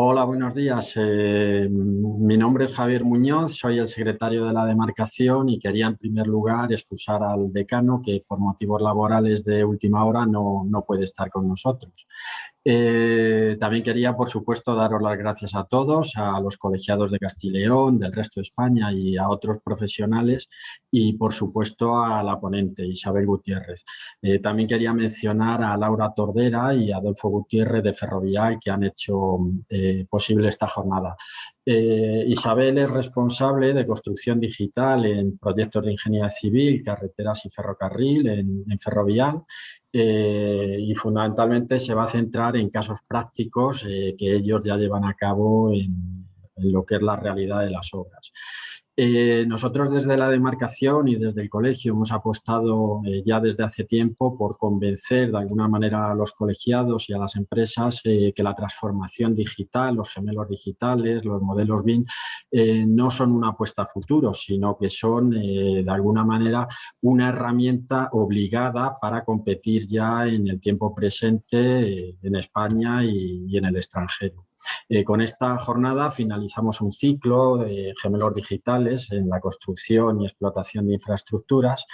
Hola, buenos días. Mi nombre es Javier Muñoz, soy el secretario de la demarcación y quería en primer lugar excusar al decano que por motivos laborales de última hora no puede estar con nosotros. También quería, por supuesto, daros las gracias a todos, a los colegiados de Castilla y León, del resto de España y a otros profesionales y, por supuesto, a la ponente Isabel Gutiérrez. También quería mencionar a Laura Tordera y a Adolfo Gutiérrez de Ferrovial que han hecho posible esta jornada. Isabel es responsable de construcción digital en proyectos de ingeniería civil, carreteras y ferrocarril en Ferrovial. Y fundamentalmente se va a centrar en casos prácticos que ellos ya llevan a cabo en lo que es la realidad de las obras. Nosotros desde la demarcación y desde el colegio hemos apostado ya desde hace tiempo por convencer de alguna manera a los colegiados y a las empresas que la transformación digital, los gemelos digitales, los modelos BIM no son una apuesta a futuro, sino que son de alguna manera una herramienta obligada para competir ya en el tiempo presente en España y en el extranjero. Con esta jornada finalizamos un ciclo de gemelos digitales en la construcción y explotación de infraestructuras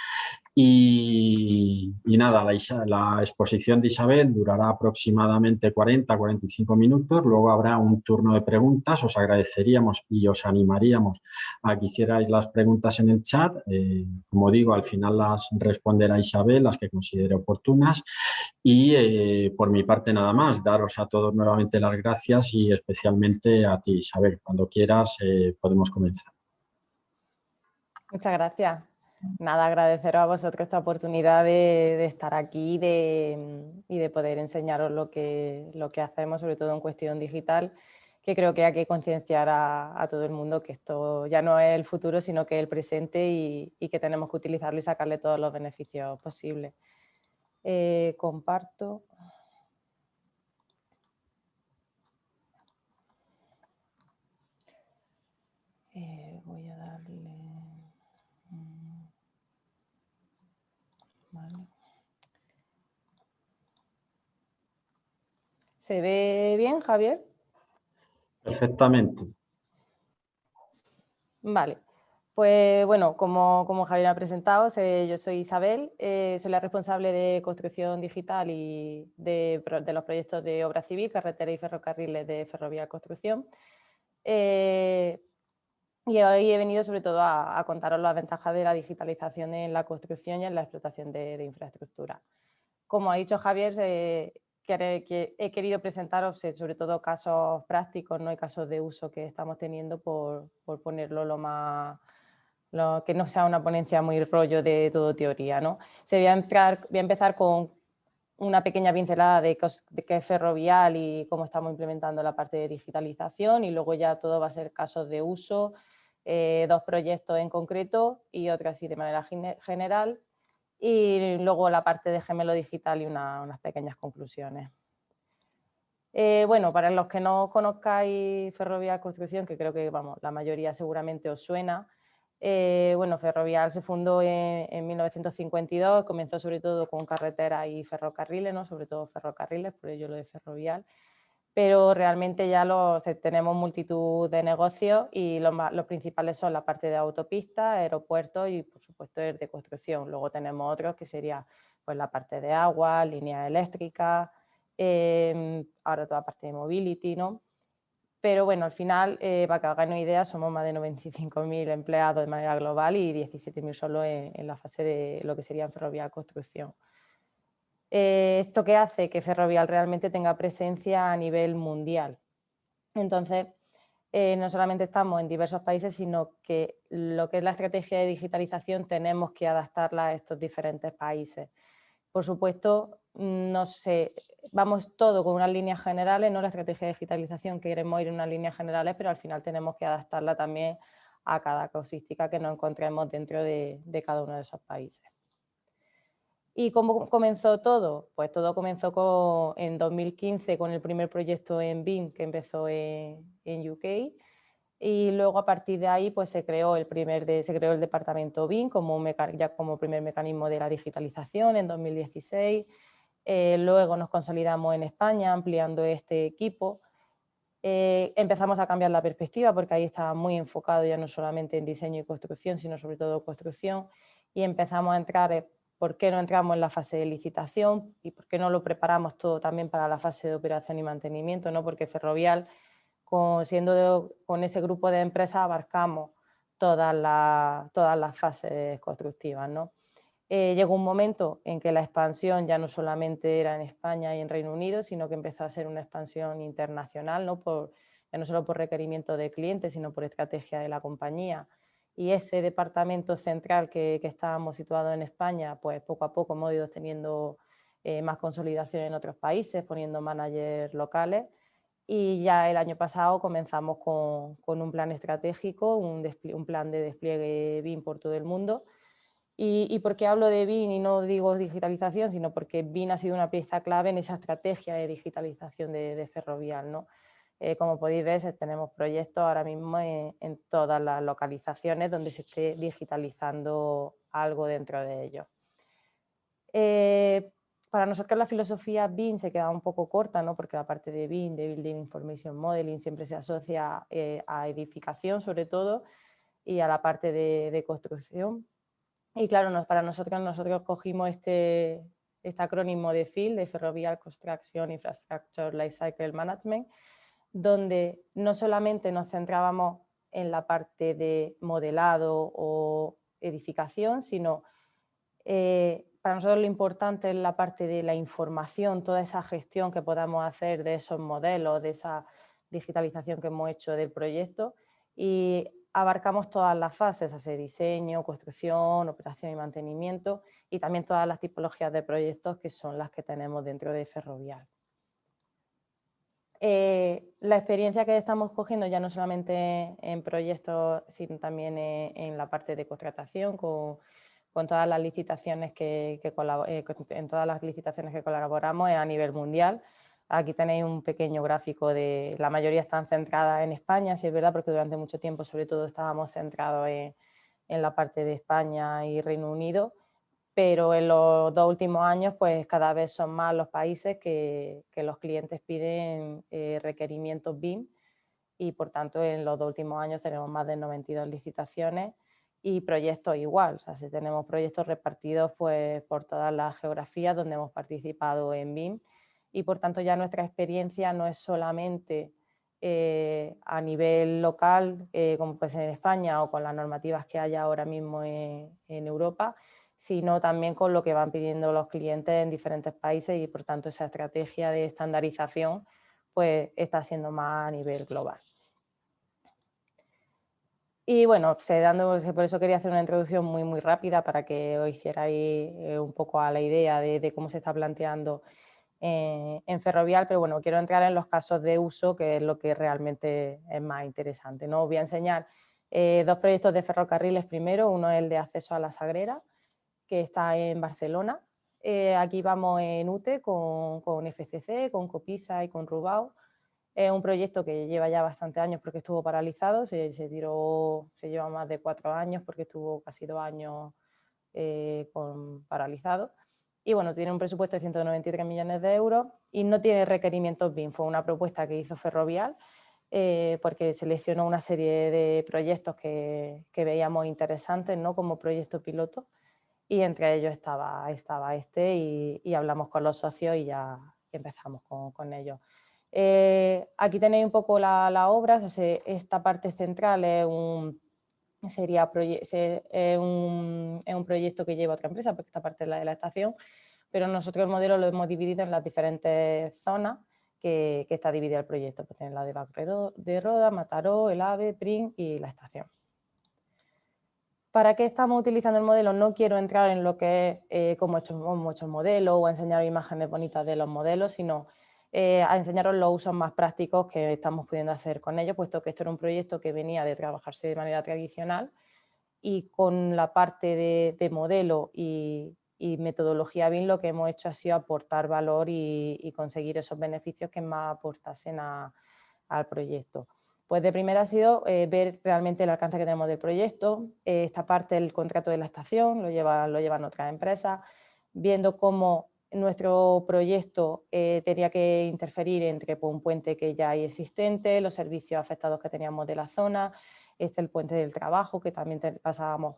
y nada, la exposición de Isabel durará aproximadamente 40-45 minutos, luego habrá un turno de preguntas, os agradeceríamos y os animaríamos a que hicierais las preguntas en el chat, como digo, al final las responderá Isabel, las que considere oportunas y por mi parte nada más, daros a todos nuevamente las gracias y especialmente a ti Isabel, cuando quieras podemos comenzar. Muchas gracias. Nada, agradeceros a vosotros esta oportunidad de estar aquí y de poder enseñaros lo que hacemos, sobre todo en cuestión digital, que creo que hay que concienciar a todo el mundo que esto ya no es el futuro, sino que es el presente y que tenemos que utilizarlo y sacarle todos los beneficios posibles. Comparto. Voy a darle... Vale. ¿Se ve bien, Javier? Perfectamente. Vale. Pues bueno, como Javier ha presentado, yo soy Isabel, soy la responsable de construcción digital y de los proyectos de obra civil, carretera y ferrocarriles de Ferrovial Construcción. Y hoy he venido sobre todo a contaros las ventajas de la digitalización en la construcción y en la explotación de infraestructura. Como ha dicho Javier, que he querido presentaros sobre todo casos prácticos, ¿no? Y casos de uso que estamos teniendo por ponerlo que no sea una ponencia muy rollo de todo teoría, ¿no? Voy a empezar con una pequeña pincelada de qué es Ferrovial y cómo estamos implementando la parte de digitalización y luego ya todo va a ser casos de uso, dos proyectos en concreto y otras así de manera general y luego la parte de gemelo digital y unas pequeñas conclusiones. Bueno, para los que no conozcáis Ferrovial Construcción, que creo que vamos, la mayoría seguramente os suena, bueno, Ferrovial se fundó en 1952, comenzó sobre todo con carreteras y ferrocarriles, ¿no? Sobre todo ferrocarriles, por ello lo de Ferrovial, pero realmente ya tenemos multitud de negocios y los principales son la parte de autopistas, aeropuertos y por supuesto el de construcción. Luego tenemos otros que sería pues, la parte de agua, líneas eléctricas, ahora toda la parte de mobility, ¿no? Pero bueno, al final, para que hagáis una idea, somos más de 95.000 empleados de manera global y 17.000 solo en la fase de lo que sería en Ferrovial Construcción. ¿Esto qué hace? Que Ferrovial realmente tenga presencia a nivel mundial. Entonces, no solamente estamos en diversos países, sino que lo que es la estrategia de digitalización tenemos que adaptarla a estos diferentes países. Por supuesto, no sé, vamos todo con unas líneas generales, no la estrategia de digitalización, queremos ir en unas líneas generales, pero al final tenemos que adaptarla también a cada casuística que nos encontremos dentro de cada uno de esos países. ¿Y cómo comenzó todo? Pues todo comenzó en 2015 con el primer proyecto en BIM que empezó en UK y luego a partir de ahí pues se creó el departamento BIM ya como primer mecanismo de la digitalización en 2016. Luego nos consolidamos en España ampliando este equipo Empezamos a cambiar la perspectiva porque ahí estaba muy enfocado ya no solamente en diseño y construcción, sino sobre todo construcción, y empezamos a entrar, ¿por qué no entramos en la fase de licitación y por qué no lo preparamos todo también para la fase de operación y mantenimiento? ¿No? Porque Ferrovial, con ese grupo de empresas, abarcamos todas las fases constructivas, ¿no? Llegó un momento en que la expansión ya no solamente era en España y en Reino Unido, sino que empezó a ser una expansión internacional, ¿no? Ya no solo por requerimiento de clientes, sino por estrategia de la compañía. Y ese departamento central que estábamos situados en España, pues poco a poco hemos ido teniendo más consolidación en otros países, poniendo managers locales. Y ya el año pasado comenzamos con un plan estratégico, un plan de despliegue BIM por todo el mundo. ¿Y por qué hablo de BIM y no digo digitalización? Sino porque BIM ha sido una pieza clave en esa estrategia de digitalización de Ferrovial, ¿no? Como podéis ver, tenemos proyectos ahora mismo en todas las localizaciones donde se esté digitalizando algo dentro de ellos. Para nosotros la filosofía BIM se queda un poco corta, ¿no? Porque la parte de BIM, de Building Information Modeling, siempre se asocia a edificación sobre todo y a la parte de construcción. Y claro, para nosotros cogimos este acrónimo de FIL, de Ferrovial Construction Infrastructure Lifecycle Management, donde no solamente nos centrábamos en la parte de modelado o edificación, sino para nosotros lo importante es la parte de la información, toda esa gestión que podamos hacer de esos modelos, de esa digitalización que hemos hecho del proyecto, y abarcamos todas las fases, ese diseño, construcción, operación y mantenimiento, y también todas las tipologías de proyectos que son las que tenemos dentro de Ferrovial. La experiencia que estamos cogiendo ya no solamente en proyectos, sino también en la parte de contratación, con todas las licitaciones en todas las licitaciones que colaboramos a nivel mundial. Aquí tenéis un pequeño gráfico de, la mayoría están centradas en España, sí es verdad, porque durante mucho tiempo sobre todo estábamos centrados en la parte de España y Reino Unido, pero en los 2 últimos años pues cada vez son más los países que los clientes piden requerimientos BIM, y por tanto en los 2 últimos años tenemos más de 92 licitaciones y proyectos igual, o sea, si tenemos proyectos repartidos pues por todas las geografías donde hemos participado en BIM, y por tanto ya nuestra experiencia no es solamente a nivel local, como pues en España o con las normativas que hay ahora mismo en Europa, sino también con lo que van pidiendo los clientes en diferentes países, y por tanto esa estrategia de estandarización pues está siendo más a nivel global. Y bueno, por eso quería hacer una introducción muy rápida para que os hicierais un poco a la idea de cómo se está planteando en Ferrovial, pero bueno, quiero entrar en los casos de uso, que es lo que realmente es más interesante, ¿no? Os voy a enseñar 2 proyectos de ferrocarriles primero. Uno es el de acceso a la Sagrera, que está en Barcelona. Aquí vamos en UTE con FCC, con Copisa y con Rubao. Es un proyecto que lleva ya bastantes años porque estuvo paralizado, se lleva más de 4 años porque estuvo casi 2 años paralizado. Y bueno, tiene un presupuesto de 193 millones de euros y no tiene requerimientos BIM. Fue una propuesta que hizo Ferrovial porque seleccionó una serie de proyectos que veíamos interesantes, ¿no? Como proyecto piloto, y entre ellos estaba este, y hablamos con los socios y ya empezamos con ellos. Aquí tenéis un poco la obra. Esta parte central es un proyecto que lleva otra empresa, porque esta parte es la de la estación, pero nosotros el modelo lo hemos dividido en las diferentes zonas que está dividido el proyecto. Pues tiene la de Bac de Roda, Mataró, El Ave, Prim y la estación. ¿Para qué estamos utilizando el modelo? No quiero entrar en lo que es cómo hemos hecho el modelo o enseñaros imágenes bonitas de los modelos, sino a enseñaros los usos más prácticos que estamos pudiendo hacer con ellos, puesto que esto era un proyecto que venía de trabajarse de manera tradicional, y con la parte de modelo y metodología BIM lo que hemos hecho ha sido aportar valor y conseguir esos beneficios que más aportasen al proyecto. Pues de primera ha sido ver realmente el alcance que tenemos del proyecto. Esta parte del contrato de la estación lo llevan otras empresas, viendo cómo Nuestro proyecto tenía que interferir entre un puente que ya hay existente, los servicios afectados que teníamos de la zona, el puente del trabajo, que también pasamos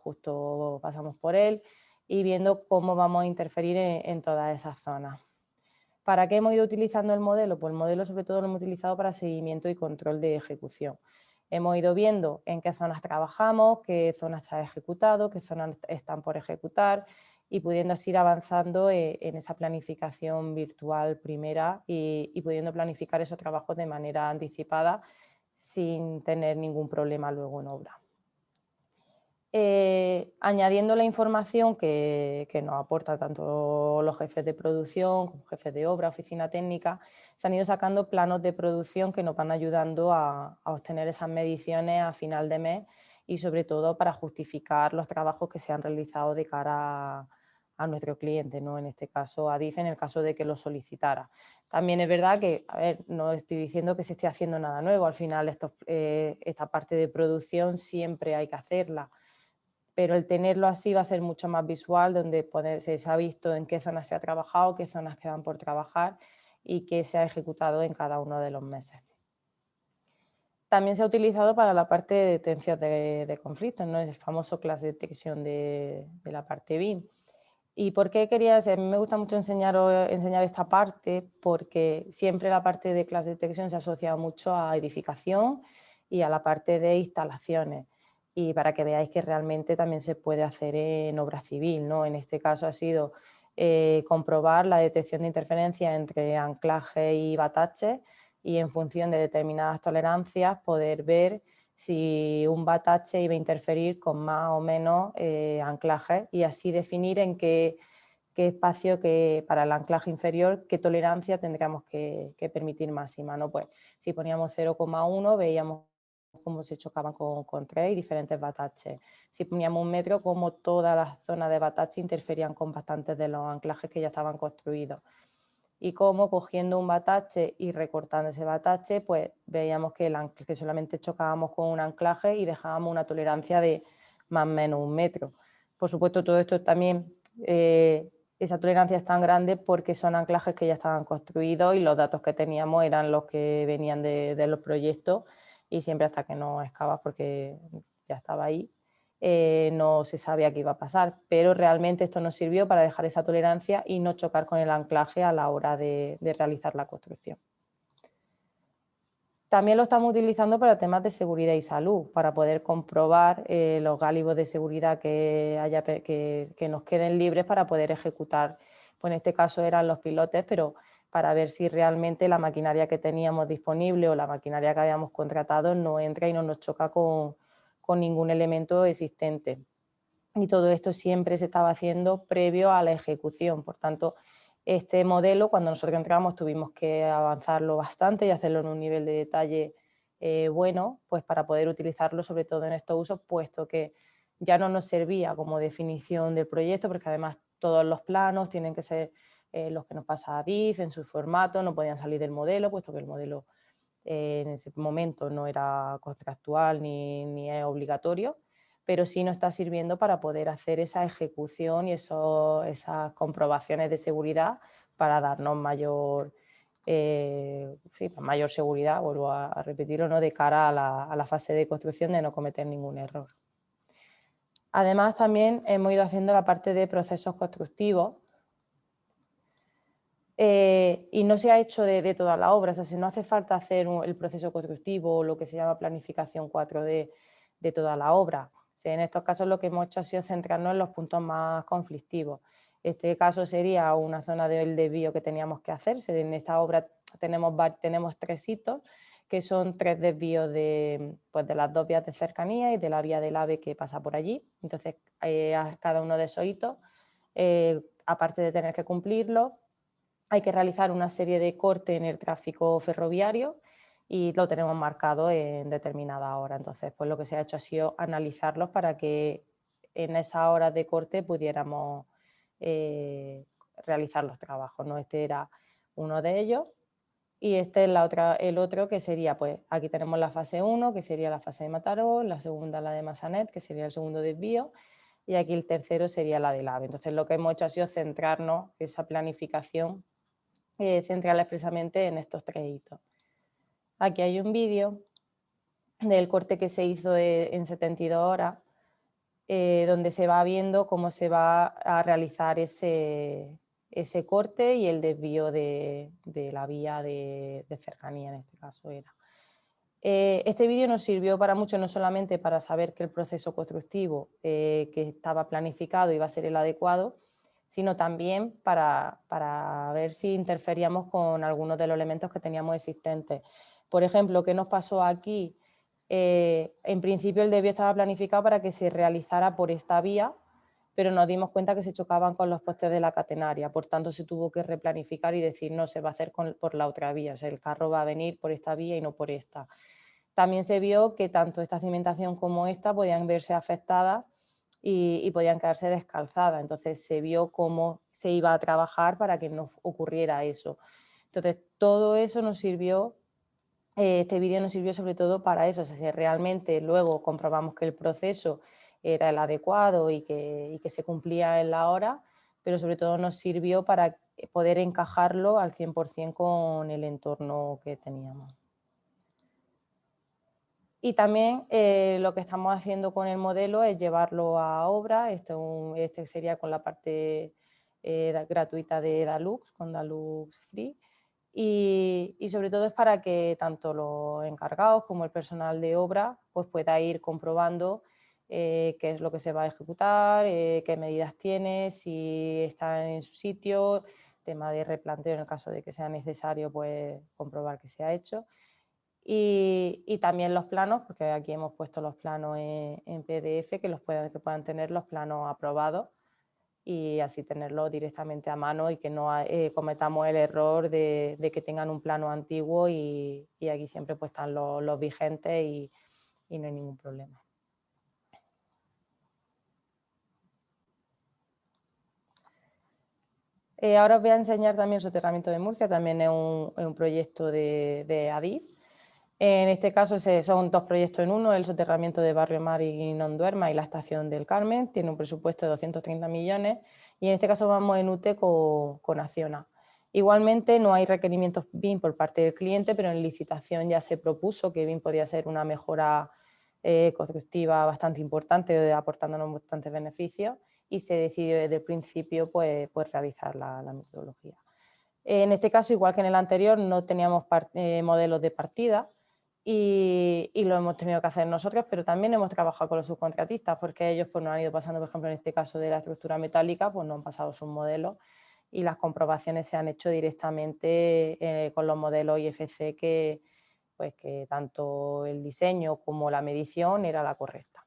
por él, y viendo cómo vamos a interferir en todas esas zonas. ¿Para qué hemos ido utilizando el modelo? Pues el modelo sobre todo lo hemos utilizado para seguimiento y control de ejecución. Hemos ido viendo en qué zonas trabajamos, qué zonas se han ejecutado, qué zonas están por ejecutar y pudiendo así ir avanzando en esa planificación virtual primera y pudiendo planificar esos trabajos de manera anticipada sin tener ningún problema luego en obra. Añadiendo la información que nos aporta tanto los jefes de producción como jefes de obra, oficina técnica, se han ido sacando planos de producción que nos van ayudando a obtener esas mediciones a final de mes y sobre todo para justificar los trabajos que se han realizado de cara a nuestro cliente, ¿no? En este caso a DIF, en el caso de que lo solicitara. También es verdad que, a ver, no estoy diciendo que se esté haciendo nada nuevo, al final esta parte de producción siempre hay que hacerla, pero el tenerlo así va a ser mucho más visual, donde se ha visto en qué zonas se ha trabajado, qué zonas quedan por trabajar y qué se ha ejecutado en cada uno de los meses. También se ha utilizado para la parte de detención de conflictos, ¿no? El famoso Class Detection de la parte BIM. ¿Y por qué quería? A mí me gusta mucho enseñar esta parte porque siempre la parte de Class Detection se ha asociado mucho a edificación y a la parte de instalaciones. Y para que veáis que realmente también se puede hacer en obra civil, ¿no? En este caso ha sido comprobar la detección de interferencia entre anclaje y batache y en función de determinadas tolerancias poder ver si un batache iba a interferir con más o menos anclaje y así definir en qué espacio para el anclaje inferior, qué tolerancia tendríamos que permitir máxima, ¿no? Pues si poníamos 0,1 veíamos cómo se chocaban con 3 y diferentes bataches. Si poníamos 1 metro, cómo todas las zonas de batache interferían con bastantes de los anclajes que ya estaban construidos. Y cómo cogiendo un batache y recortando ese batache, pues veíamos que solamente chocábamos con un anclaje y dejábamos una tolerancia de más o menos 1 metro. Por supuesto, todo esto también, esa tolerancia es tan grande porque son anclajes que ya estaban construidos y los datos que teníamos eran los que venían de los proyectos y siempre hasta que no excavas porque ya estaba ahí, no se sabía qué iba a pasar, pero realmente esto nos sirvió para dejar esa tolerancia y no chocar con el anclaje a la hora de realizar la construcción. También lo estamos utilizando para temas de seguridad y salud, para poder comprobar los gálibos de seguridad que nos queden libres para poder ejecutar, pues en este caso eran los pilotes, pero para ver si realmente la maquinaria que teníamos disponible o la maquinaria que habíamos contratado no entra y no nos choca con ningún elemento existente. Y todo esto siempre se estaba haciendo previo a la ejecución. Por tanto, este modelo, cuando nosotros entramos, tuvimos que avanzarlo bastante y hacerlo en un nivel de detalle bueno, pues para poder utilizarlo sobre todo en estos usos, puesto que ya no nos servía como definición del proyecto, porque además todos los planos tienen que ser los que nos pasa a DIF en su formato, no podían salir del modelo, puesto que el modelo en ese momento no era contractual ni es obligatorio, pero sí nos está sirviendo para poder hacer esa ejecución y esas comprobaciones de seguridad para darnos mayor seguridad, vuelvo a repetirlo, ¿no? De cara a la fase de construcción de no cometer ningún error. Además, también hemos ido haciendo la parte de procesos constructivos, y no se ha hecho de toda la obra, o sea, si no hace falta hacer el proceso constructivo o lo que se llama planificación 4D de toda la obra. O sea, en estos casos lo que hemos hecho ha sido centrarnos en los puntos más conflictivos. Este caso sería una zona del desvío que teníamos que hacer. En esta obra tenemos 3 hitos, que son 3 desvíos pues de las 2 vías de cercanía y de la vía del AVE que pasa por allí. Entonces, a cada uno de esos hitos, aparte de tener que cumplirlo, hay que realizar una serie de cortes en el tráfico ferroviario y lo tenemos marcado en determinada hora. Entonces, pues lo que se ha hecho ha sido analizarlos para que en esas horas de corte pudiéramos realizar los trabajos, ¿no? Este era uno de ellos y este es el otro que sería, pues aquí tenemos la fase 1, que sería la fase de Mataró, la segunda la de Massanet, que sería el segundo desvío. y aquí el tercero sería la del AVE. Entonces lo que hemos hecho ha sido centrarnos esa planificación, centrarla expresamente en estos 3 hitos. Aquí hay un vídeo del corte que se hizo en 72 horas, donde se va viendo cómo se va a realizar ese corte y el desvío de la vía de cercanía, en este caso era. Este vídeo nos sirvió para mucho, no solamente para saber que el proceso constructivo que estaba planificado iba a ser el adecuado, sino también para ver si interferíamos con algunos de los elementos que teníamos existentes. Por ejemplo, ¿qué nos pasó aquí? En principio el desvío estaba planificado para que se realizara por esta vía, pero nos dimos cuenta que se chocaban con los postes de la catenaria, por tanto se tuvo que replanificar y decir no, se va a hacer por la otra vía, o sea, el carro va a venir por esta vía y no por esta. También se vio que tanto esta cimentación como esta podían verse afectadas y podían quedarse descalzadas, entonces se vio cómo se iba a trabajar para que no ocurriera eso. Entonces todo eso nos sirvió. Este vídeo nos sirvió sobre todo para eso, o sea, si realmente luego comprobamos que el proceso era el adecuado y que se cumplía en la hora, pero sobre todo nos sirvió para poder encajarlo al 100% con el entorno que teníamos. Y también lo que estamos haciendo con el modelo es llevarlo a obra, este sería con la parte gratuita de Dalux, con Dalux Free, y sobre todo es para que tanto los encargados como el personal de obra pues pueda ir comprobando qué es lo que se va a ejecutar, qué medidas tiene, si está en su sitio, tema de replanteo en el caso de que sea necesario pues comprobar que se ha hecho. Y también los planos, porque aquí hemos puesto los planos en PDF, que puedan tener los planos aprobados y así tenerlo directamente a mano y que no cometamos el error de que tengan un plano antiguo y aquí siempre pues están los vigentes y no hay ningún problema. Ahora os voy a enseñar también el soterramiento de Murcia, también es un proyecto de ADIF. En este caso son 2 proyectos en uno, el soterramiento de Barrio Mar y Nonduerma y la estación del Carmen, tiene un presupuesto de 230 millones y en este caso vamos en UTE con Acciona. Igualmente no hay requerimientos BIM por parte del cliente, pero en licitación ya se propuso que BIM podía ser una mejora constructiva bastante importante, aportándonos bastantes beneficios y se decidió desde el principio pues realizar la metodología. En este caso, igual que en el anterior, no teníamos modelos de partida y lo hemos tenido que hacer nosotros, pero también hemos trabajado con los subcontratistas porque ellos pues, nos han ido pasando, por ejemplo, en este caso de la estructura metálica, pues nos han pasado sus modelos y las comprobaciones se han hecho directamente con los modelos IFC pues, que tanto el diseño como la medición era la correcta.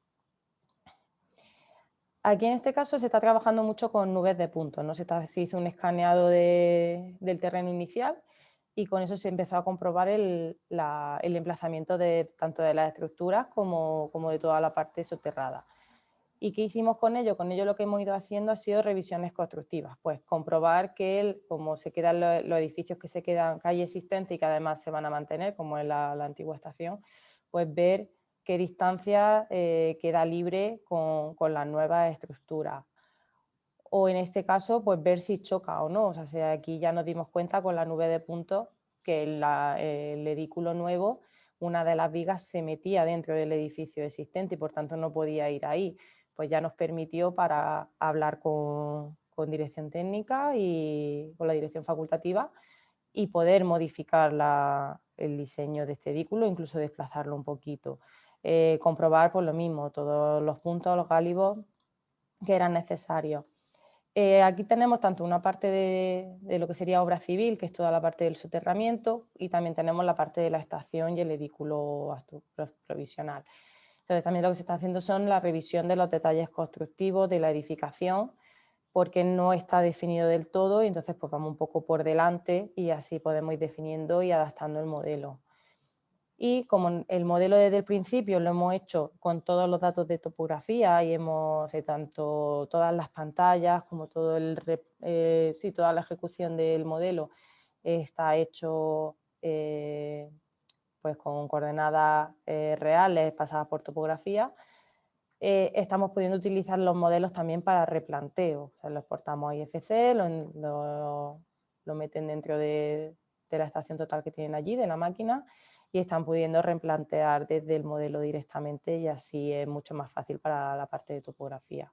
Aquí en este caso se está trabajando mucho con nubes de puntos, ¿no? Se hizo un escaneado del terreno inicial y con eso se empezó a comprobar el emplazamiento tanto de las estructuras como de toda la parte soterrada. ¿Y qué hicimos con ello? Con ello lo que hemos ido haciendo ha sido revisiones constructivas, pues comprobar que como se quedan los edificios que hay existentes y que además se van a mantener, como es la antigua estación, pues ver qué distancia queda libre con las nuevas estructuras. O en este caso, pues ver si choca o no. O sea, aquí ya nos dimos cuenta con la nube de puntos que el edículo nuevo, una de las vigas se metía dentro del edificio existente y por tanto no podía ir ahí. Pues ya nos permitió para hablar con dirección técnica y con la dirección facultativa y poder modificar el diseño de este edículo, incluso desplazarlo un poquito. Comprobar por lo mismo, todos los puntos, los gálibos que eran necesarios. Aquí tenemos tanto una parte de lo que sería obra civil, que es toda la parte del soterramiento, y también tenemos la parte de la estación y el edículo provisional. Entonces también lo que se está haciendo son la revisión de los detalles constructivos de la edificación, porque no está definido del todo y entonces pues vamos un poco por delante y así podemos ir definiendo y adaptando el modelo. Y como el modelo desde el principio lo hemos hecho con todos los datos de topografía y hemos tanto todas las pantallas como toda la ejecución del modelo está hecho pues con coordenadas reales pasadas por topografía, estamos pudiendo utilizar los modelos también para replanteo. O sea, lo exportamos a IFC, lo meten dentro de la estación total que tienen allí, de la máquina, y están pudiendo replantear desde el modelo directamente y así es mucho más fácil para la parte de topografía.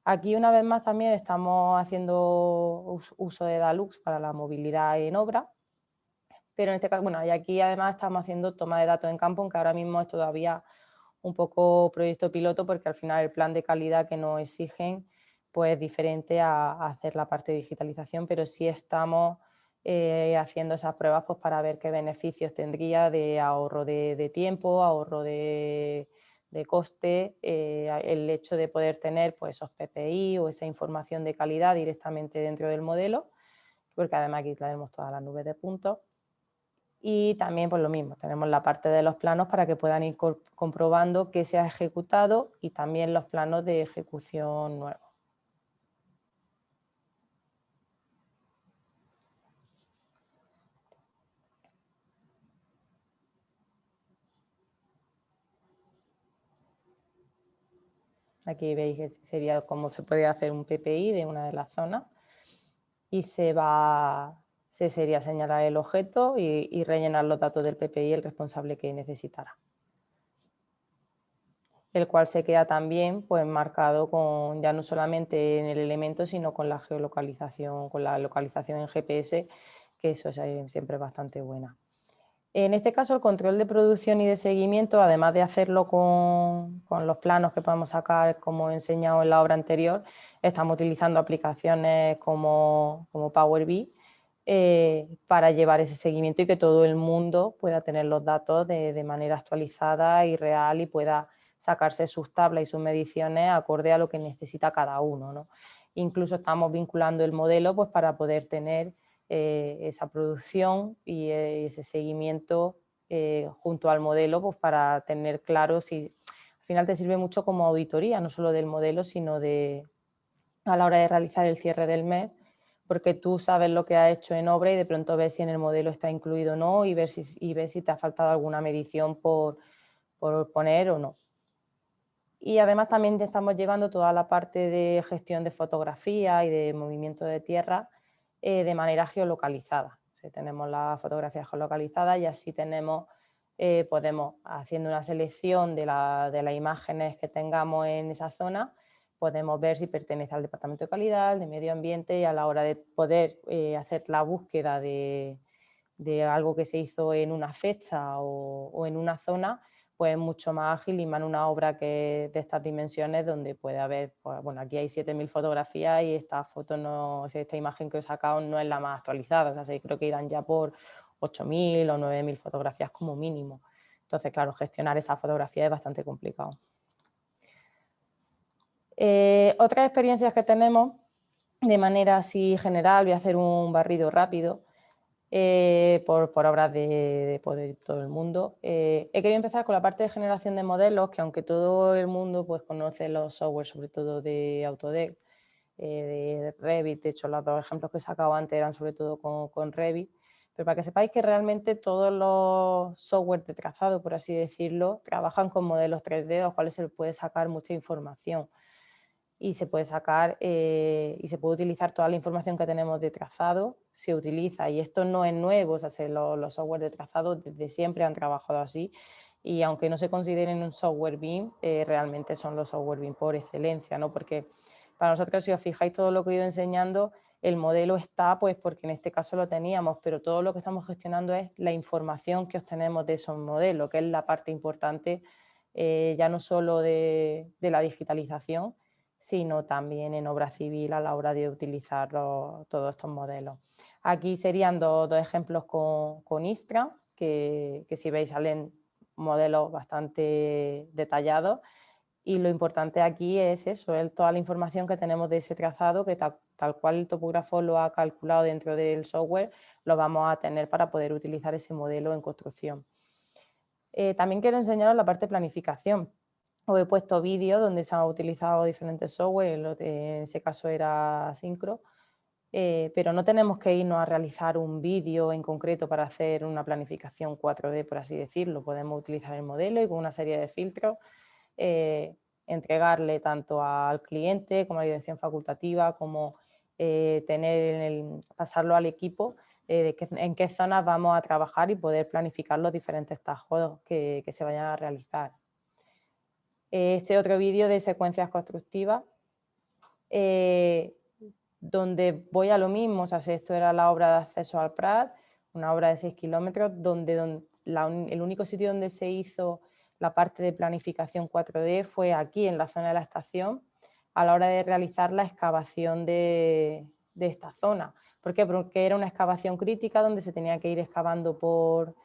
Aquí una vez más también estamos haciendo uso de Dalux para la movilidad en obra, pero en este caso, bueno, y aquí además estamos haciendo toma de datos en campo, aunque ahora mismo es todavía un poco proyecto piloto porque al final el plan de calidad que nos exigen pues es diferente a hacer la parte de digitalización, pero sí estamos haciendo esas pruebas pues, para ver qué beneficios tendría de ahorro de tiempo, ahorro de coste, el hecho de poder tener pues, esos PPI o esa información de calidad directamente dentro del modelo, porque además aquí tenemos todas las nubes de puntos. Y también pues lo mismo, tenemos la parte de los planos para que puedan ir comprobando qué se ha ejecutado y también los planos de ejecución nuevos. Aquí veis que sería cómo se puede hacer un PPI de una de las zonas y se sería señalar el objeto y rellenar los datos del PPI el responsable que necesitara. El cual se queda también pues, marcado con, ya no solamente en el elemento, sino con la geolocalización, con la localización en GPS, que eso es siempre bastante buena. En este caso, el control de producción y de seguimiento, además de hacerlo con los planos que podemos sacar, como he enseñado en la obra anterior, estamos utilizando aplicaciones como Power BI para llevar ese seguimiento y que todo el mundo pueda tener los datos de manera actualizada y real y pueda sacarse sus tablas y sus mediciones acorde a lo que necesita cada uno, ¿no? Incluso estamos vinculando el modelo pues, para poder tener esa producción y ese seguimiento junto al modelo pues, para tener claro si al final te sirve mucho como auditoría, no solo del modelo, sino a la hora de realizar el cierre del mes, porque tú sabes lo que has hecho en obra y de pronto ves si en el modelo está incluido o no y ves si te ha faltado alguna medición por poner o no. Y además también te estamos llevando toda la parte de gestión de fotografía y de movimiento de tierra de manera geolocalizada. O sea, tenemos la fotografía geolocalizada y así podemos, haciendo una selección de las imágenes que tengamos en esa zona, podemos ver si pertenece al departamento de calidad, de medio ambiente y a la hora de poder hacer la búsqueda de algo que se hizo en una fecha o en una zona, pues mucho más ágil y más en una obra que de estas dimensiones donde puede haber, pues, bueno, aquí hay 7000 fotografías y esta foto no, esta imagen que he sacado no es la más actualizada, o sea, creo que irán ya por 8000 o 9000 fotografías como mínimo. Entonces, claro, gestionar esa fotografía es bastante complicado. Otras experiencias que tenemos de manera así general, voy a hacer un barrido rápido, por obras de todo el mundo. He querido empezar con la parte de generación de modelos, que aunque todo el mundo pues, conoce los software, sobre todo de Autodesk, de Revit, de hecho los dos ejemplos que he sacado antes eran sobre todo con Revit, pero para que sepáis que realmente todos los software de trazado, por así decirlo, trabajan con modelos 3D, a los cuales se les puede sacar mucha información y se puede sacar y se puede utilizar toda la información que tenemos de trazado, se utiliza y esto no es nuevo, o sea, los software de trazado desde siempre han trabajado así y aunque no se consideren un software BIM, realmente son los software BIM por excelencia, ¿no? Porque para nosotros, si os fijáis todo lo que he ido enseñando, el modelo está pues porque en este caso lo teníamos, pero todo lo que estamos gestionando es la información que obtenemos de esos modelos, que es la parte importante ya no solo de la digitalización, sino también en obra civil a la hora de utilizar todos estos modelos. Aquí serían dos ejemplos con Istra, que si veis salen modelos bastante detallados y lo importante aquí es eso, es toda la información que tenemos de ese trazado, que tal cual el topógrafo lo ha calculado dentro del software, lo vamos a tener para poder utilizar ese modelo en construcción. También quiero enseñaros la parte de planificación. Os he puesto vídeos donde se han utilizado diferentes software, en ese caso era Syncro, pero no tenemos que irnos a realizar un vídeo en concreto para hacer una planificación 4D, por así decirlo. Podemos utilizar el modelo y con una serie de filtros entregarle tanto al cliente como a la dirección facultativa, como pasarlo al equipo, en qué zonas vamos a trabajar y poder planificar los diferentes trabajos que se vayan a realizar. Este otro vídeo de secuencias constructivas, donde voy a lo mismo, o sea, esto era la obra de acceso al Prat, una obra de 6 kilómetros, el único sitio donde se hizo la parte de planificación 4D fue aquí, en la zona de la estación, a la hora de realizar la excavación de esta zona. ¿Por qué? Porque era una excavación crítica donde se tenía que ir excavando por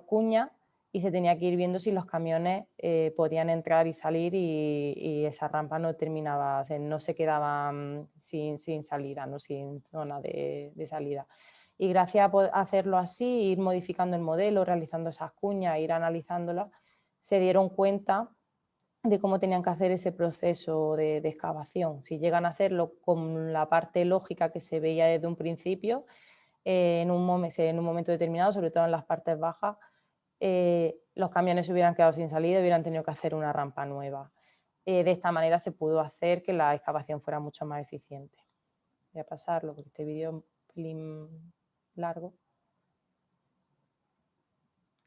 cuña y se tenía que ir viendo si los camiones podían entrar y salir y esa rampa no terminaba, o sea, no se quedaban sin salida, ¿no? Sin zona de salida. Y gracias a hacerlo así, ir modificando el modelo, realizando esas cuñas, ir analizándolas, se dieron cuenta de cómo tenían que hacer ese proceso de excavación. Si llegan a hacerlo con la parte lógica que se veía desde un principio, en un momento determinado, sobre todo en las partes bajas, los camiones se hubieran quedado sin salida y hubieran tenido que hacer una rampa nueva. De esta manera se pudo hacer que la excavación fuera mucho más eficiente. Voy a pasarlo porque este vídeo es un pelín largo.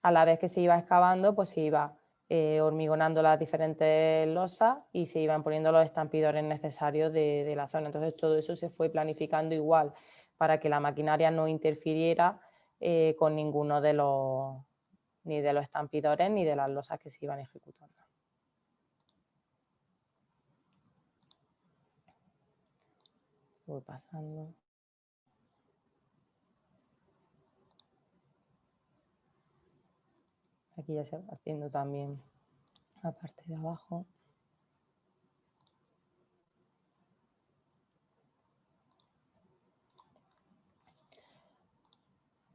A la vez que se iba excavando, pues se iba hormigonando las diferentes losas y se iban poniendo los estampidores necesarios de la zona. Entonces todo eso se fue planificando igual para que la maquinaria no interfiriera con ninguno de ni de los estampidores ni de las losas que se iban ejecutando. Voy pasando. Aquí ya se va haciendo también la parte de abajo.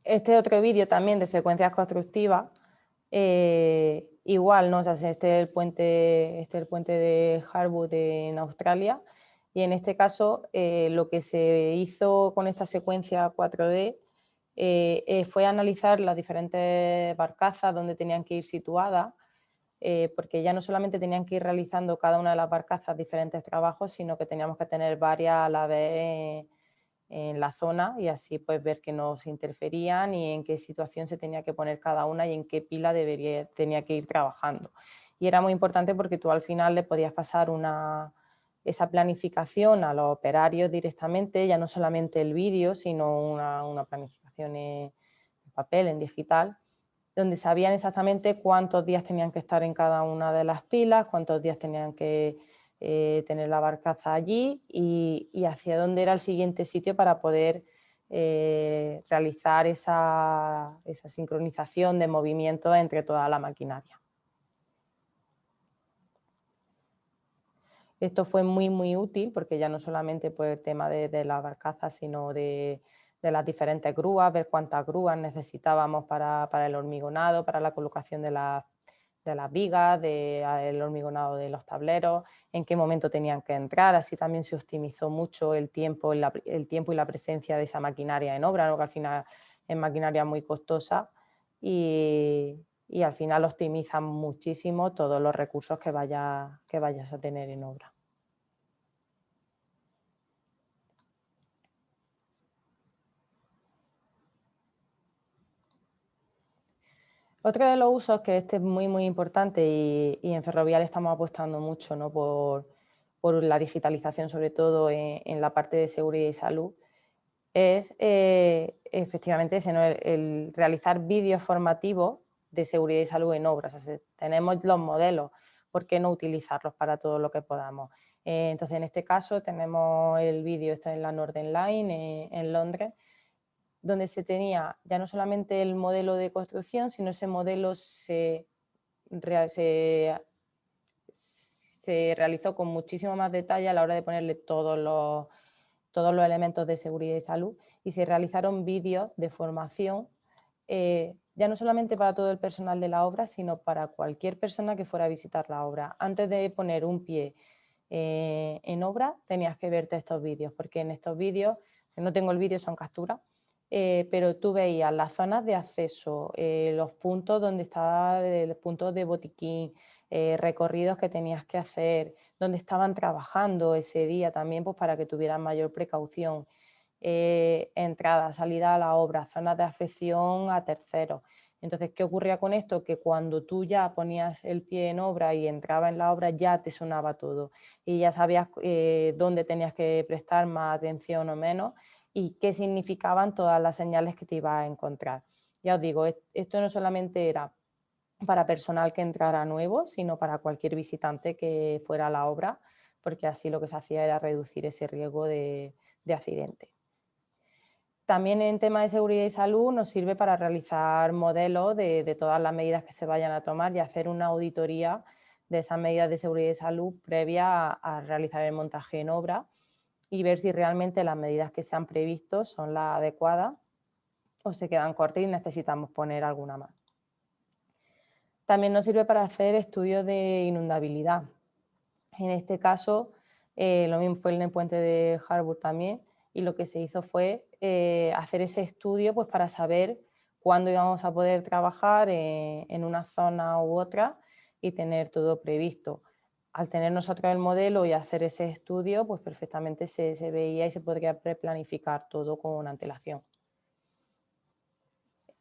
Este otro vídeo también de secuencias constructivas, igual, ¿no? O sea, este es el puente de Harwood en Australia y en este caso lo que se hizo con esta secuencia 4D fue analizar las diferentes barcazas donde tenían que ir situadas, porque ya no solamente tenían que ir realizando cada una de las barcazas diferentes trabajos, sino que teníamos que tener varias a la vez en la zona y así pues ver que no se interferían y en qué situación se tenía que poner cada una y en qué pila tenía que ir trabajando. Y era muy importante porque tú al final le podías pasar esa planificación a los operarios directamente, ya no solamente el vídeo, sino una planificación en papel, en digital, donde sabían exactamente cuántos días tenían que estar en cada una de las pilas, cuántos días tenían que tener la barcaza allí y hacia dónde era el siguiente sitio para poder realizar esa sincronización de movimiento entre toda la maquinaria. Esto fue muy útil porque ya no solamente por el tema de la barcaza, sino de las diferentes grúas, ver cuántas grúas necesitábamos para el hormigonado, para la colocación de las vigas, el hormigonado de los tableros, en qué momento tenían que entrar. Así también se optimizó mucho el tiempo y la presencia de esa maquinaria en obra, ¿no? Que al final es maquinaria muy costosa y al final optimizan muchísimo todos los recursos que vayas a tener en obra. Otro de los usos, que este es muy importante y en Ferrovial estamos apostando mucho, ¿no? por la digitalización, sobre todo en la parte de seguridad y salud, es efectivamente ese, ¿no? el realizar vídeos formativos de seguridad y salud en obras. O sea, tenemos los modelos, ¿por qué no utilizarlos para todo lo que podamos? Entonces, en este caso tenemos el vídeo, está en la Northern Line en Londres, donde se tenía ya no solamente el modelo de construcción, sino ese modelo se realizó con muchísimo más detalle a la hora de ponerle todos los elementos de seguridad y salud y se realizaron vídeos de formación, ya no solamente para todo el personal de la obra, sino para cualquier persona que fuera a visitar la obra. Antes de poner un pie en obra, tenías que verte estos vídeos, porque en estos vídeos, si no tengo el vídeo, son capturas, pero tú veías las zonas de acceso, los puntos donde estaba el punto de botiquín, recorridos que tenías que hacer, dónde estaban trabajando ese día también, pues para que tuvieran mayor precaución. Entrada, salida a la obra, zonas de afección a terceros. Entonces, ¿qué ocurría con esto? Que cuando tú ya ponías el pie en obra y entraba en la obra, ya te sonaba todo y ya sabías dónde tenías que prestar más atención o menos y qué significaban todas las señales que te ibas a encontrar. Ya os digo, esto no solamente era para personal que entrara nuevo, sino para cualquier visitante que fuera a la obra, porque así lo que se hacía era reducir ese riesgo de accidente. También en tema de seguridad y salud nos sirve para realizar modelos de todas las medidas que se vayan a tomar y hacer una auditoría de esas medidas de seguridad y salud previa a realizar el montaje en obra y ver si realmente las medidas que se han previsto son las adecuadas o se quedan cortas y necesitamos poner alguna más. También nos sirve para hacer estudios de inundabilidad. En este caso, lo mismo fue en el puente de Harbour también, y lo que se hizo fue hacer ese estudio pues, para saber cuándo íbamos a poder trabajar en una zona u otra y tener todo previsto. Al tener nosotros el modelo y hacer ese estudio, pues perfectamente se veía y se podría preplanificar todo con antelación.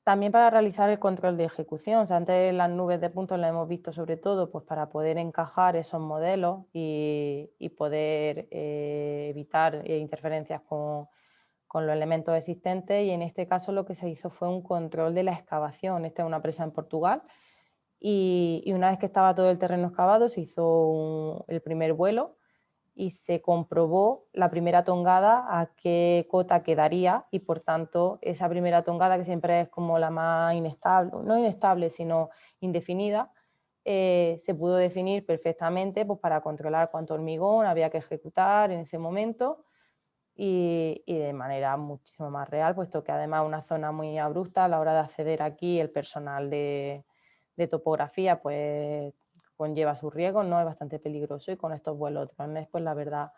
También para realizar el control de ejecución. O sea, antes las nubes de puntos las hemos visto sobre todo pues, para poder encajar esos modelos y poder evitar interferencias con los elementos existentes, y en este caso lo que se hizo fue un control de la excavación. Esta es una presa en Portugal y una vez que estaba todo el terreno excavado se hizo el primer vuelo y se comprobó la primera tongada a qué cota quedaría y por tanto esa primera tongada, que siempre es como la más inestable, no inestable sino indefinida, se pudo definir perfectamente pues, para controlar cuánto hormigón había que ejecutar en ese momento y de manera muchísimo más real, puesto que además es una zona muy abrupta. A la hora de acceder aquí el personal de topografía pues conlleva sus riesgos, ¿no? Es bastante peligroso y con estos vuelos drones pues la verdad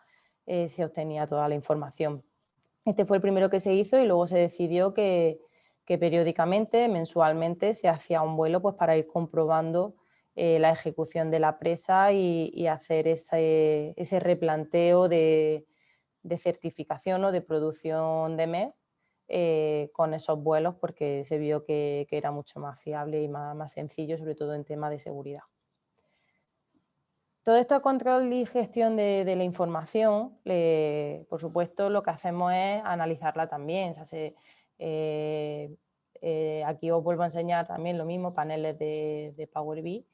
se obtenía toda la información. Este fue el primero que se hizo y luego se decidió que periódicamente, mensualmente, se hacía un vuelo pues para ir comprobando la ejecución de la presa y hacer ese replanteo de certificación o de producción de MES con esos vuelos, porque se vio que era mucho más fiable y más sencillo, sobre todo en tema de seguridad. Todo esto control y gestión de la información, por supuesto, lo que hacemos es analizarla también. O sea, aquí os vuelvo a enseñar también lo mismo, paneles de Power BI,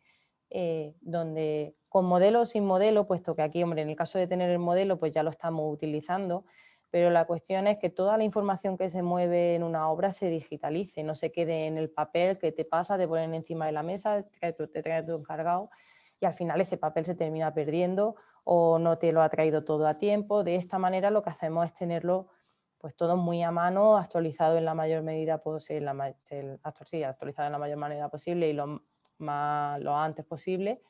donde con modelo o sin modelo, puesto que aquí, hombre, en el caso de tener el modelo, pues ya lo estamos utilizando, pero la cuestión es que toda la información que se mueve en una obra se digitalice, no se quede en el papel que te pasa, te ponen encima de la mesa, te trae tu encargado y al final ese papel se termina perdiendo o no te lo ha traído todo a tiempo. De esta manera lo que hacemos es tenerlo pues todo muy a mano, actualizado en la mayor medida posible, actualizado en la mayor manera posible y lo antes posible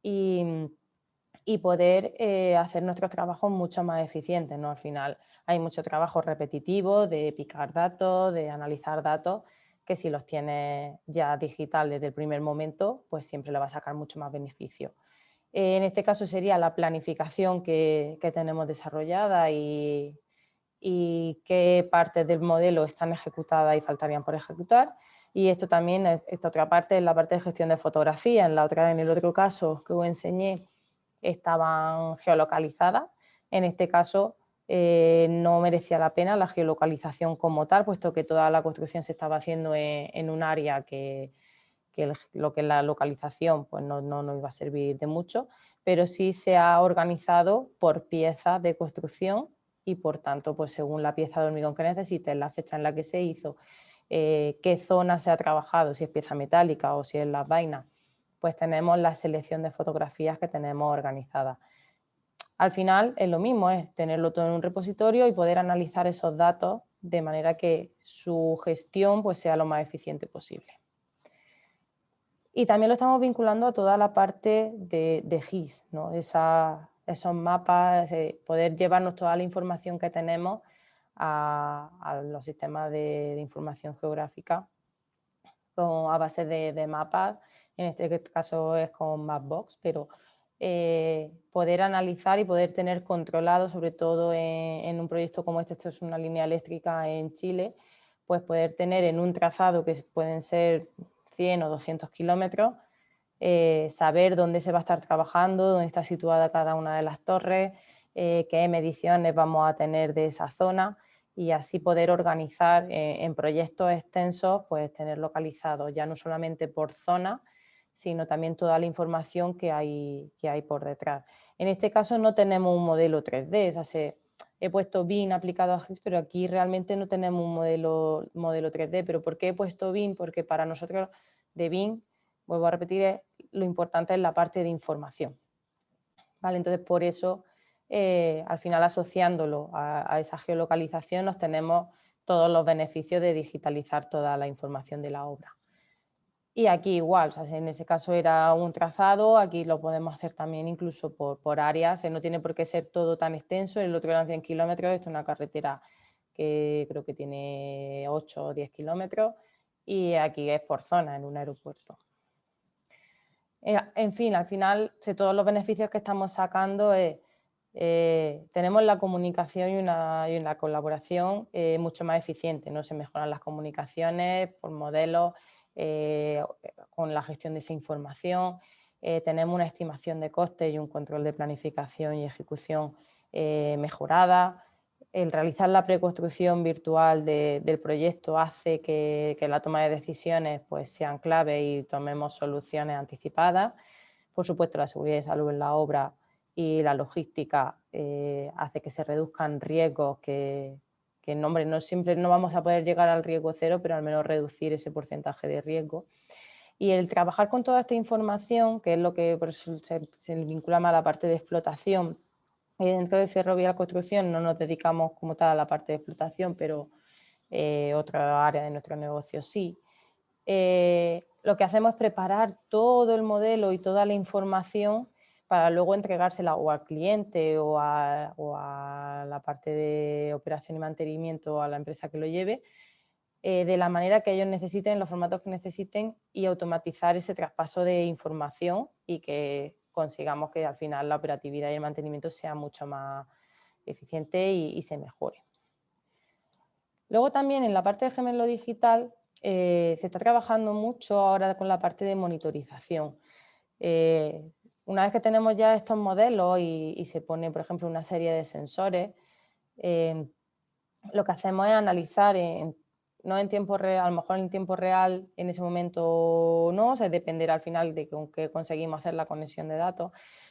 y poder hacer nuestros trabajos mucho más eficientes, ¿no? Al final hay mucho trabajo repetitivo de picar datos, de analizar datos, que si los tienes ya digital desde el primer momento, pues siempre le va a sacar mucho más beneficio. En este caso sería la planificación que tenemos desarrollada y qué partes del modelo están ejecutadas y faltarían por ejecutar. Y esto también, esta otra parte es la parte de gestión de fotografía. En el otro caso que os enseñé estaban geolocalizadas. En este caso no merecía la pena la geolocalización como tal, puesto que toda la construcción se estaba haciendo en un área que lo que es la localización pues no nos iba a servir de mucho, pero sí se ha organizado por piezas de construcción y por tanto, pues según la pieza de hormigón que necesites, la fecha en la que se hizo, qué zona se ha trabajado, si es pieza metálica o si es las vainas, pues tenemos la selección de fotografías que tenemos organizadas. Al final es lo mismo, es tenerlo todo en un repositorio y poder analizar esos datos de manera que su gestión pues, sea lo más eficiente posible. Y también lo estamos vinculando a toda la parte de GIS, ¿no? Esos mapas, poder llevarnos toda la información que tenemos a los sistemas de información geográfica a base de mapas en este caso es con Mapbox, pero poder analizar y poder tener controlado, sobre todo en un proyecto como este, esto es una línea eléctrica en Chile, pues poder tener en un trazado que pueden ser 100 o 200 kilómetros, saber dónde se va a estar trabajando, dónde está situada cada una de las torres, qué mediciones vamos a tener de esa zona y así poder organizar en proyectos extensos, pues tener localizado ya no solamente por zona, sino también toda la información que hay por detrás. En este caso no tenemos un modelo 3D, o sea, he puesto BIM aplicado a GIS, pero aquí realmente no tenemos un modelo 3D. ¿Pero por qué he puesto BIM? Porque para nosotros de BIM, vuelvo a repetir, lo importante es la parte de información. ¿Vale? Entonces, por eso, al final asociándolo a esa geolocalización, nos tenemos todos los beneficios de digitalizar toda la información de la obra. Y aquí igual, o sea, si en ese caso era un trazado, aquí lo podemos hacer también incluso por áreas, no tiene por qué ser todo tan extenso, el otro eran 100 kilómetros, esto es una carretera que creo que tiene 8 o 10 kilómetros y aquí es por zona, en un aeropuerto. En fin, al final, todos los beneficios que estamos sacando tenemos la comunicación y una colaboración mucho más eficiente, ¿no? Se mejoran las comunicaciones por modelos, con la gestión de esa información, tenemos una estimación de costes y un control de planificación y ejecución mejorada. El realizar la preconstrucción virtual del proyecto hace que la toma de decisiones pues, sean clave y tomemos soluciones anticipadas. Por supuesto, la seguridad y salud en la obra y la logística hace que se reduzcan riesgos que hombre, no siempre no vamos a poder llegar al riesgo cero, pero al menos reducir ese porcentaje de riesgo. Y el trabajar con toda esta información, que es lo que por eso se vincula más a la parte de explotación, dentro de Ferrovial Construcción no nos dedicamos como tal a la parte de explotación, pero otra área de nuestro negocio sí. Lo que hacemos es preparar todo el modelo y toda la información para luego entregársela o al cliente o a la parte de operación y mantenimiento o a la empresa que lo lleve, de la manera que ellos necesiten, en los formatos que necesiten y automatizar ese traspaso de información y que consigamos que al final la operatividad y el mantenimiento sea mucho más eficiente y se mejore. Luego también en la parte de gemelo digital se está trabajando mucho ahora con la parte de monitorización. Una vez que tenemos ya estos modelos y se pone, por ejemplo, una serie de sensores, lo que hacemos es analizar, no en tiempo real, a lo mejor en tiempo real en ese momento no, o sea, dependerá al final de con qué conseguimos hacer la conexión de datos,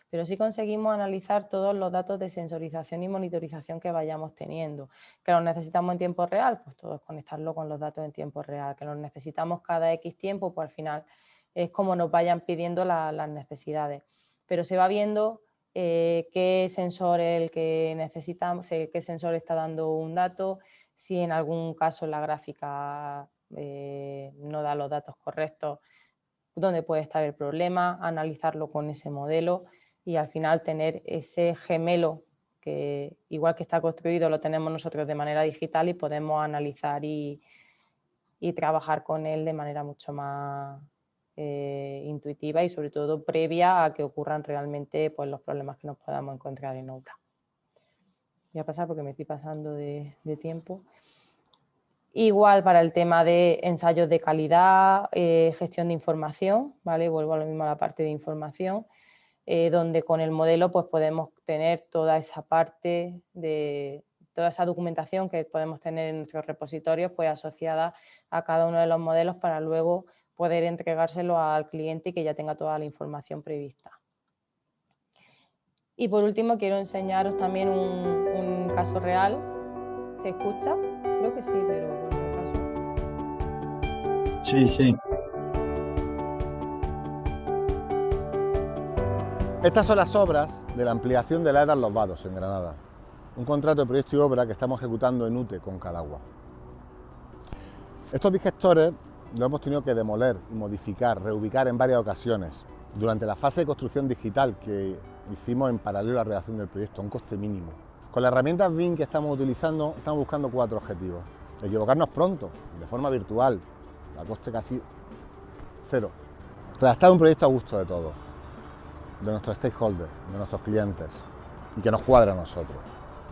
pero sí conseguimos analizar todos los datos de sensorización y monitorización que vayamos teniendo. ¿Que los necesitamos en tiempo real? Pues todo es conectarlo con los datos en tiempo real. ¿Que los necesitamos cada X tiempo? Pues al final es como nos vayan pidiendo las necesidades. Pero se va viendo qué sensor es el que necesitamos, qué sensor está dando un dato, si en algún caso la gráfica no da los datos correctos, dónde puede estar el problema, analizarlo con ese modelo y al final tener ese gemelo que igual que está construido lo tenemos nosotros de manera digital y podemos analizar y trabajar con él de manera mucho más intuitiva y sobre todo previa a que ocurran realmente pues, los problemas que nos podamos encontrar en obra. Voy a pasar porque me estoy pasando de tiempo. Igual para el tema de ensayos de calidad, gestión de información, ¿vale? Vuelvo a lo mismo a la parte de información, donde con el modelo pues, podemos tener toda esa parte de toda esa documentación que podemos tener en nuestros repositorios pues, asociada a cada uno de los modelos para luego poder entregárselo al cliente y que ya tenga toda la información prevista. Y por último quiero enseñaros también un caso real. ¿Se escucha? Creo que sí, pero por si acaso. Sí, sí. Estas son las obras de la ampliación de la EDAR Los Vados, en Granada. Un contrato de proyecto y obra que estamos ejecutando en UTE con Cadagua. Estos digestores los hemos tenido que demoler y modificar, reubicar en varias ocasiones. Durante la fase de construcción digital que hicimos en paralelo a la redacción del proyecto, a un coste mínimo. Con las herramientas BIM que estamos utilizando, estamos buscando 4 objetivos. Equivocarnos pronto, de forma virtual, a coste casi cero. Redactar un proyecto a gusto de todos, de nuestros stakeholders, de nuestros clientes, y que nos cuadre a nosotros.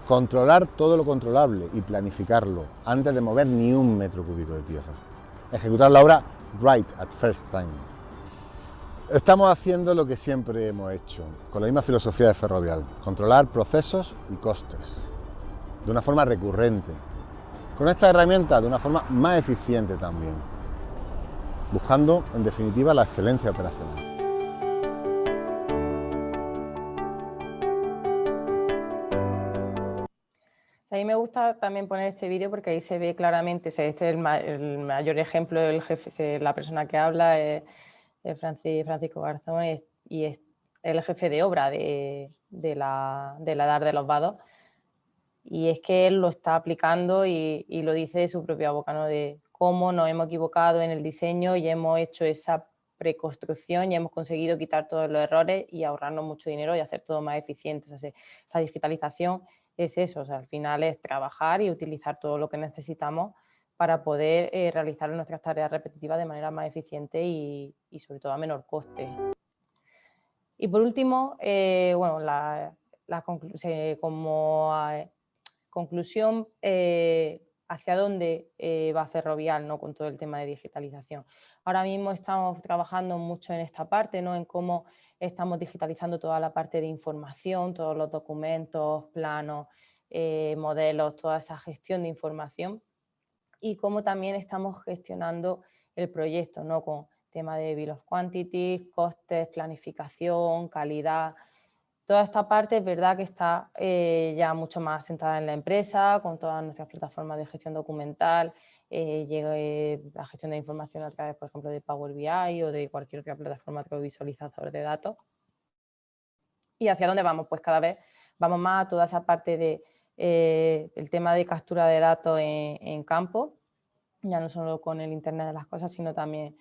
Controlar todo lo controlable y planificarlo antes de mover ni un metro cúbico de tierra. Ejecutar la obra right at first time. Estamos haciendo lo que siempre hemos hecho, con la misma filosofía de Ferrovial, controlar procesos y costes, de una forma recurrente, con esta herramienta de una forma más eficiente también, buscando en definitiva la excelencia operacional. A mí me gusta también poner este vídeo porque ahí se ve claramente, este es el mayor ejemplo del jefe, la persona que habla es Francisco Garzón y es el jefe de obra de la DAR de los Vados. Y es que él lo está aplicando y lo dice de su propia boca, ¿no? De cómo nos hemos equivocado en el diseño y hemos hecho esa preconstrucción y hemos conseguido quitar todos los errores y ahorrarnos mucho dinero y hacer todo más eficiente. O sea, esa digitalización es eso, o sea, al final es trabajar y utilizar todo lo que necesitamos para poder realizar nuestras tareas repetitivas de manera más eficiente y sobre todo a menor coste. Y por último, bueno, como conclusión, hacia dónde va Ferrovial, ¿no? Con todo el tema de digitalización. Ahora mismo estamos trabajando mucho en esta parte, ¿no? En cómo estamos digitalizando toda la parte de información, todos los documentos, planos, modelos, toda esa gestión de información y cómo también estamos gestionando el proyecto, ¿no? Con tema de Bill of Quantities, costes, planificación, calidad. Toda esta parte es verdad que está ya mucho más asentada en la empresa, con todas nuestras plataformas de gestión documental, la gestión de información a través, por ejemplo, de Power BI o de cualquier otra plataforma de visualizador de datos. ¿Y hacia dónde vamos? Pues cada vez vamos más a toda esa parte de el tema de captura de datos en campo, ya no solo con el Internet de las cosas, sino también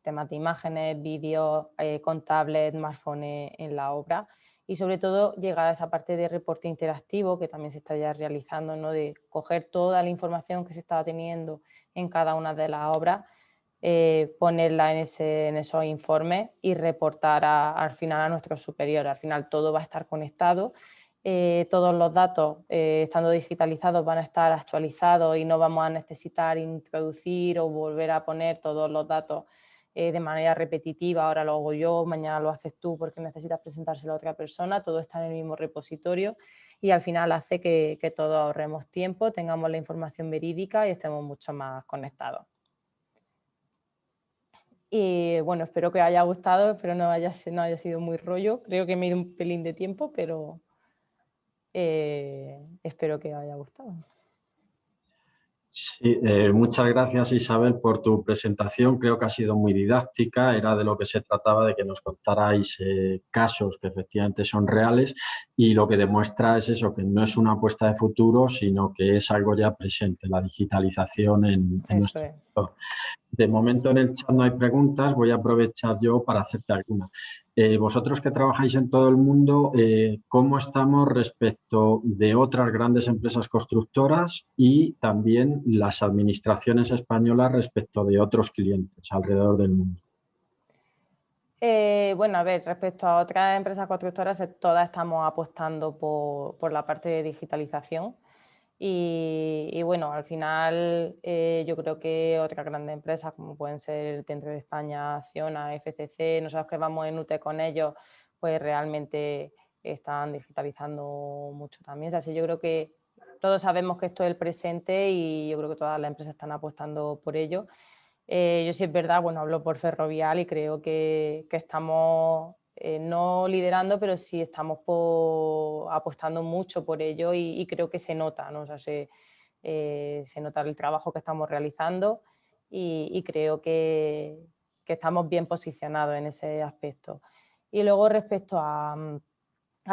temas de imágenes, vídeos, con tablet, smartphone en la obra y sobre todo llegar a esa parte de reporte interactivo que también se está ya realizando, ¿no? De coger toda la información que se estaba teniendo en cada una de las obras, ponerla en esos informes y reportar al final a nuestros superiores. Al final todo va a estar conectado. Todos los datos, estando digitalizados, van a estar actualizados y no vamos a necesitar introducir o volver a poner todos los datos de manera repetitiva. Ahora lo hago yo, mañana lo haces tú porque necesitas presentárselo a otra persona. Todo está en el mismo repositorio y al final hace que todos ahorremos tiempo, tengamos la información verídica y estemos mucho más conectados. Y bueno, espero que os haya gustado, espero no haya sido muy rollo. Creo que me he ido un pelín de tiempo, pero espero que os haya gustado. Sí, muchas gracias Isabel por tu presentación, creo que ha sido muy didáctica, era de lo que se trataba, de que nos contarais casos que efectivamente son reales y lo que demuestra es eso, que no es una apuesta de futuro, sino que es algo ya presente, la digitalización en nuestro sector. De momento en el chat no hay preguntas, voy a aprovechar yo para hacerte alguna. Vosotros que trabajáis en todo el mundo, ¿cómo estamos respecto de otras grandes empresas constructoras y también las administraciones españolas respecto de otros clientes alrededor del mundo? Bueno, a ver, respecto a otras empresas constructoras, todas estamos apostando por la parte de digitalización. Y bueno, al final yo creo que otras grandes empresas como pueden ser dentro de España, Acciona, FCC, nosotros que vamos en UTE con ellos, pues realmente están digitalizando mucho también. O sea, yo creo que todos sabemos que esto es el presente y yo creo que todas las empresas están apostando por ello. Yo sí es verdad, bueno, hablo por Ferrovial y creo que estamos no liderando, pero sí estamos apostando mucho por ello y creo que se nota, ¿no? O sea, se nota el trabajo que estamos realizando y creo que estamos bien posicionados en ese aspecto. Y luego respecto a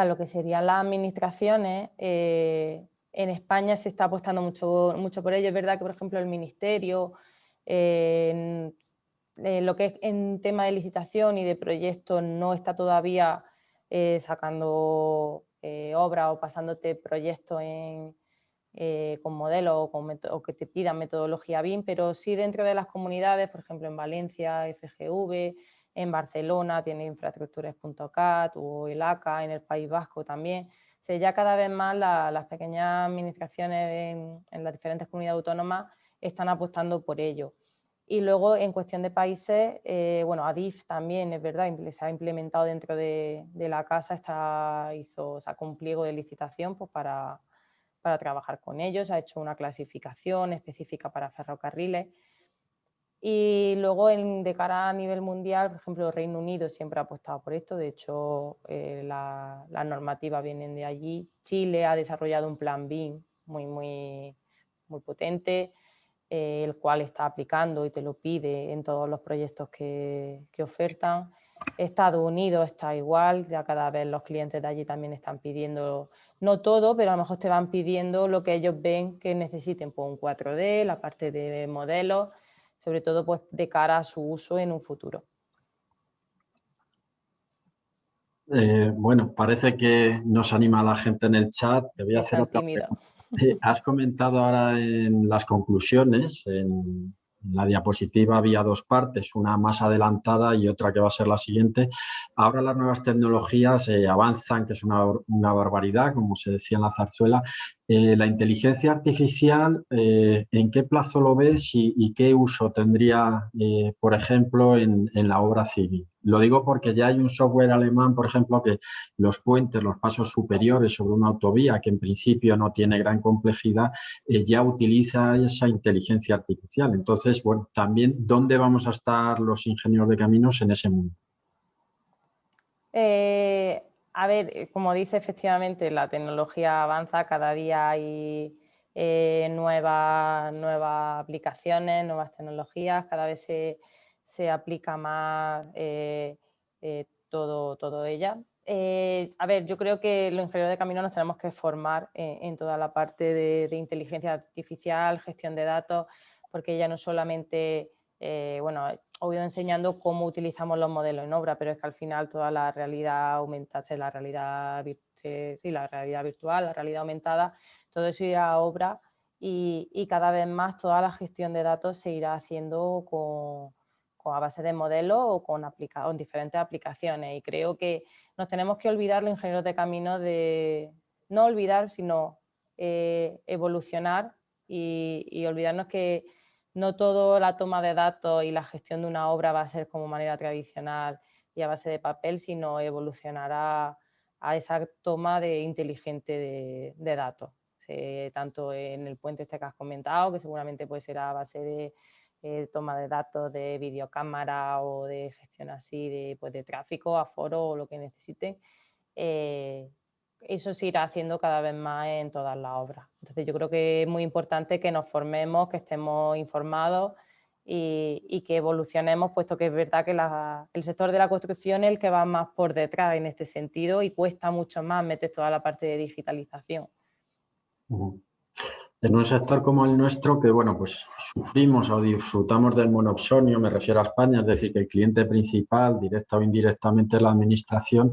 lo que serían las administraciones, en España se está apostando mucho por ello. Es verdad que, por ejemplo, el Ministerio, lo que es en tema de licitación y de proyectos no está todavía sacando obras o pasándote proyectos con modelos o que te pidan metodología BIM, pero sí dentro de las comunidades, por ejemplo en Valencia, FGV, en Barcelona tiene infraestructuras.cat o el ACA, en el País Vasco también. O sea, ya cada vez más las pequeñas administraciones en las diferentes comunidades autónomas están apostando por ello. Y luego en cuestión de países, bueno, ADIF también es verdad, se ha implementado dentro de la casa, sacó un pliego de licitación pues, para trabajar con ellos, ha hecho una clasificación específica para ferrocarriles. Y luego de cara a nivel mundial, por ejemplo, Reino Unido siempre ha apostado por esto, de hecho las normativas vienen de allí. Chile ha desarrollado un plan BIM muy potente, el cual está aplicando y te lo pide en todos los proyectos que ofertan. Estados Unidos está igual, ya cada vez los clientes de allí también están pidiendo, no todo, pero a lo mejor te van pidiendo lo que ellos ven que necesiten, pues un 4D, la parte de modelos, sobre todo pues de cara a su uso en un futuro. Bueno, parece que nos anima la gente en el chat. Te voy a hacer otra pregunta. Has comentado ahora en las conclusiones, en la diapositiva había dos partes, una más adelantada y otra que va a ser la siguiente. Ahora las nuevas tecnologías avanzan, que es una barbaridad, como se decía en la zarzuela. La inteligencia artificial, ¿en qué plazo lo ves y qué uso tendría, por ejemplo, en la obra civil? Lo digo porque ya hay un software alemán, por ejemplo, que los puentes, los pasos superiores sobre una autovía, que en principio no tiene gran complejidad, ya utiliza esa inteligencia artificial. Entonces, bueno, también, ¿dónde vamos a estar los ingenieros de caminos en ese mundo? A ver, como dice, efectivamente, la tecnología avanza, cada día hay nuevas aplicaciones, nuevas tecnologías, cada vez se aplica más todo ella. A ver, yo creo que los ingenieros de camino nos tenemos que formar en toda la parte de inteligencia artificial, gestión de datos, porque ya no solamente, bueno, os he ido enseñando cómo utilizamos los modelos en obra, pero es que al final toda la realidad aumentada, la realidad virtual, la realidad aumentada, todo eso irá a obra y cada vez más toda la gestión de datos se irá haciendo a base de modelos o con diferentes aplicaciones. Y creo que nos tenemos que olvidar los ingenieros de camino no olvidar, sino evolucionar y olvidarnos que no toda la toma de datos y la gestión de una obra va a ser como manera tradicional y a base de papel, sino evolucionará a esa toma inteligente de datos. Tanto en el puente este que has comentado, que seguramente pues será a base de toma de datos de videocámara o de gestión así de tráfico, aforo o lo que necesiten. Eso se irá haciendo cada vez más en todas las obras. Entonces yo creo que es muy importante que nos formemos, que estemos informados y que evolucionemos, puesto que es verdad que el sector de la construcción es el que va más por detrás en este sentido y cuesta mucho más meter toda la parte de digitalización. En un sector como el nuestro, que bueno, pues sufrimos o disfrutamos del monopsonio, me refiero a España, es decir, que el cliente principal, directa o indirectamente, es la administración.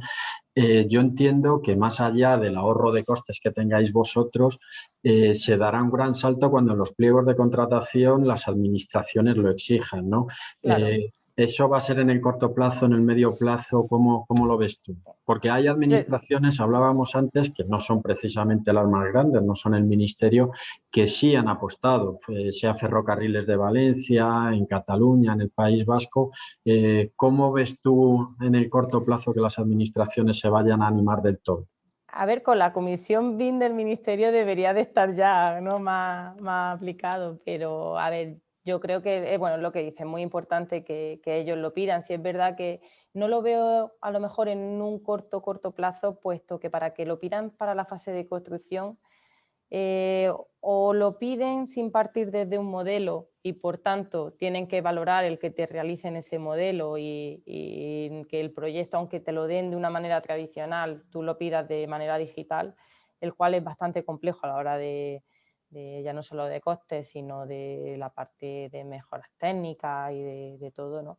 Yo entiendo que más allá del ahorro de costes que tengáis vosotros, se dará un gran salto cuando en los pliegos de contratación las administraciones lo exijan, ¿no? Claro. ¿Eso va a ser en el corto plazo, en el medio plazo? ¿Cómo lo ves tú? Porque hay administraciones, hablábamos antes, que no son precisamente las más grandes, no son el ministerio, que sí han apostado, sea Ferrocarriles de Valencia, en Cataluña, en el País Vasco. ¿Cómo ves tú en el corto plazo que las administraciones se vayan a animar del todo? A ver, con la comisión BIM del Ministerio debería de estar ya, ¿no? más aplicado, pero a ver, yo creo que, bueno, lo que dice, es muy importante que ellos lo pidan. Si es verdad que no lo veo a lo mejor en un corto plazo, puesto que para que lo pidan para la fase de construcción, o lo piden sin partir desde un modelo y por tanto tienen que valorar el que te realicen ese modelo y que el proyecto, aunque te lo den de una manera tradicional, tú lo pidas de manera digital, el cual es bastante complejo a la hora de ya no solo de costes, sino de la parte de mejoras técnicas y de todo, ¿no?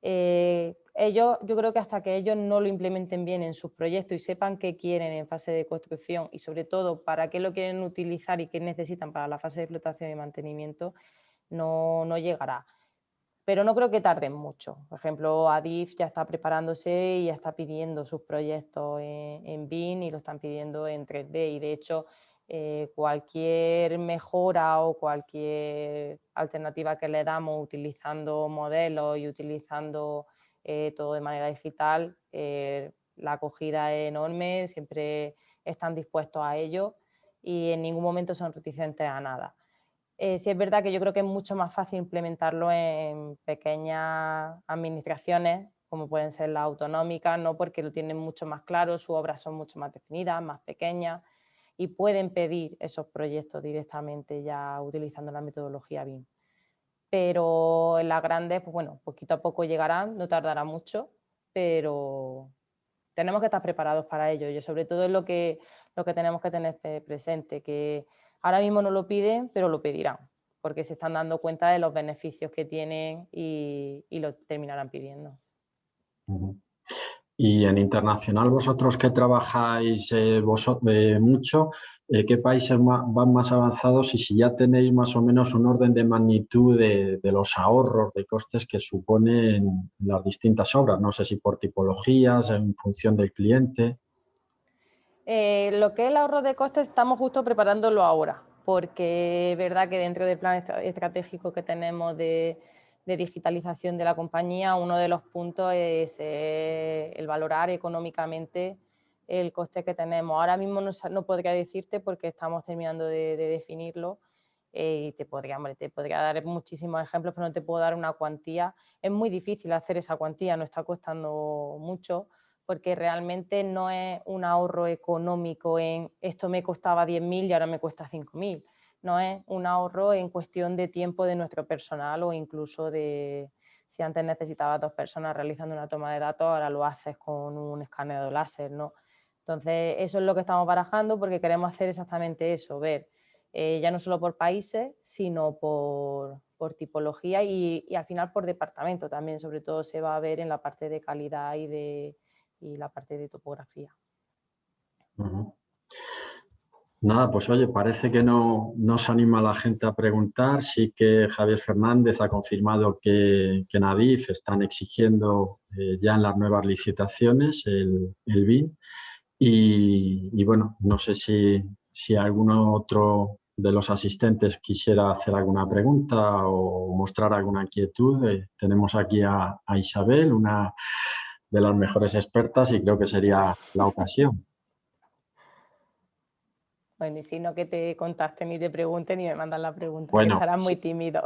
Yo creo que hasta que ellos no lo implementen bien en sus proyectos y sepan qué quieren en fase de construcción y sobre todo para qué lo quieren utilizar y qué necesitan para la fase de explotación y mantenimiento, no llegará. Pero no creo que tarden mucho. Por ejemplo, Adif ya está preparándose y ya está pidiendo sus proyectos en BIM y lo están pidiendo en 3D. Y de hecho, cualquier mejora o cualquier alternativa que le damos utilizando modelos y utilizando todo de manera digital, la acogida es enorme, siempre están dispuestos a ello y en ningún momento son reticentes a nada. Sí es verdad que yo creo que es mucho más fácil implementarlo en pequeñas administraciones, como pueden ser las autonómicas, ¿no? Porque lo tienen mucho más claro, sus obras son mucho más definidas, más pequeñas y pueden pedir esos proyectos directamente ya utilizando la metodología BIM. Pero en las grandes, pues bueno, poquito a poco llegarán, no tardará mucho, pero tenemos que estar preparados para ello. Y sobre todo es lo que tenemos que tener presente, que ahora mismo no lo piden, pero lo pedirán, porque se están dando cuenta de los beneficios que tienen y lo terminarán pidiendo. Y en internacional, vosotros que trabajáis mucho, ¿qué países van más avanzados y si ya tenéis más o menos un orden de magnitud de los ahorros de costes que suponen las distintas obras? No sé si por tipologías, en función del cliente. Lo que es el ahorro de costes estamos justo preparándolo ahora, porque es verdad que dentro del plan estratégico que tenemos de digitalización de la compañía, uno de los puntos es el valorar económicamente el coste que tenemos. Ahora mismo no podría decirte porque estamos terminando de definirlo y te podría dar muchísimos ejemplos, pero no te puedo dar una cuantía. Es muy difícil hacer esa cuantía, nos está costando mucho porque realmente no es un ahorro económico en esto me costaba 10.000 y ahora me cuesta 5.000. No es un ahorro en cuestión de tiempo de nuestro personal o incluso de si antes necesitabas 2 personas realizando una toma de datos, ahora lo haces con un escaneo láser, ¿no? Entonces, eso es lo que estamos barajando porque queremos hacer exactamente eso, ver ya no solo por países, sino por tipología y al final por departamento también, sobre todo se va a ver en la parte de calidad y la parte de topografía. Nada, pues oye, parece que no se anima la gente a preguntar. Sí que Javier Fernández ha confirmado que en Adif están exigiendo ya en las nuevas licitaciones el BIM. Y bueno, no sé si alguno otro de los asistentes quisiera hacer alguna pregunta o mostrar alguna inquietud. Tenemos aquí a Isabel, una de las mejores expertas, y creo que sería la ocasión. Bueno, y si no, que te contacten y te pregunten y me mandan la pregunta, Bueno, que estarán muy tímidos.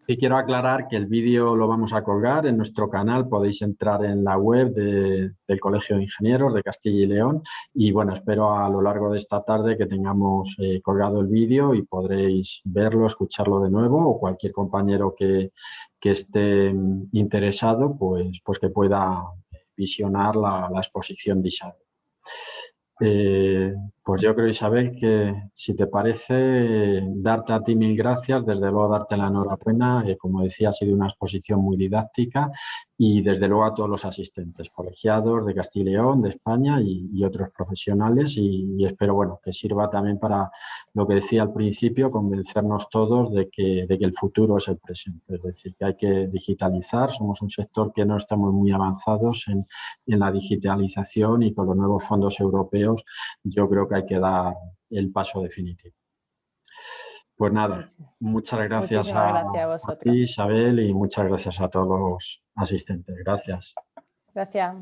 sí quiero aclarar que el vídeo lo vamos a colgar en nuestro canal. Podéis entrar en la web del Colegio de Ingenieros de Castilla y León y bueno, espero a lo largo de esta tarde que tengamos colgado el vídeo y podréis verlo, escucharlo de nuevo o cualquier compañero que esté interesado pues que pueda visionar la exposición de Isabel. Pues yo creo, Isabel, que si te parece, darte a ti mil gracias, desde luego darte la enhorabuena, como decía, ha sido una exposición muy didáctica y desde luego a todos los asistentes, colegiados de Castilla y León, de España y otros profesionales y espero, bueno, que sirva también para lo que decía al principio, convencernos todos de que el futuro es el presente, es decir, que hay que digitalizar, somos un sector que no estamos muy avanzados en la digitalización y con los nuevos fondos europeos yo creo que hay que dar el paso definitivo. Pues nada, muchas gracias Muchísimas gracias a a vosotros. ti, Isabel, y muchas gracias a todos los asistentes. Gracias. Gracias.